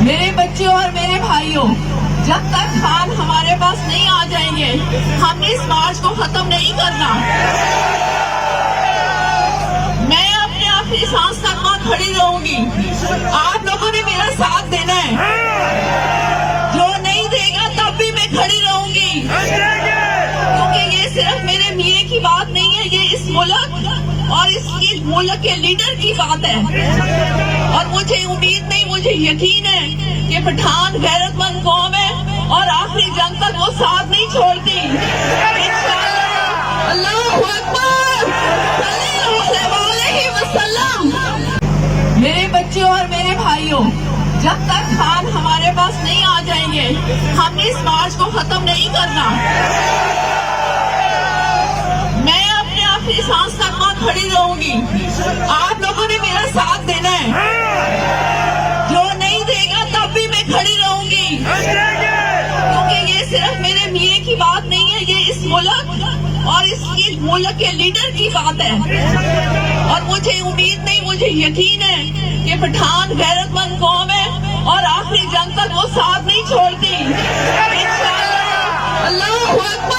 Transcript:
मेरे बच्चे और मेरे भाइयों, जब तक खान हमारे पास नहीं आ जाएंगे, हमने इस मार्च को खत्म नहीं करना। मैं अपने आखिरी सांस तक वहां खड़ी रहूंगी। आप लोगों ने मेरा साथ देना है। जो नहीं देगा तब भी मैं खड़ी रहूंगी, क्योंकि ये सिर्फ मेरे मीरे की बात नहीं है, ये इस मुल्क और इस मुल्क के लीडर की बात है। और मुझे उम्मीद नहीं, मुझे यकीन है कि पठान गैरतमंद कौम है और आखिरी जंग तक वो साथ नहीं छोड़ती। इंशाअल्लाह। अल्लाहू अकबर, सल्लल्लाहु अलैहि वसल्लम। मेरे बच्चे और मेरे भाइयों, जब तक खान हमारे पास नहीं आ जाएंगे, हमने इस मार्च को खत्म नहीं करना। मैं अपने आखिरी सांस तक वहां खड़ी रहूंगी। आप लोगों ने मेरा साथ देना है। जो नहीं देगा तब भी मैं खड़ी रहूंगी, क्योंकि ये सिर्फ मेरे मीरे की बात नहीं है, ये इस मुल्क और इस मुल्क के लीडर की बात है। और मुझे उम्मीद नहीं, मुझे यकीन है कि पठान गैरतमंद कौम है और आखिरी जंग तक वो साथ नहीं छोड़ती। इंशाअल्लाह। अल्लाहू अकबर।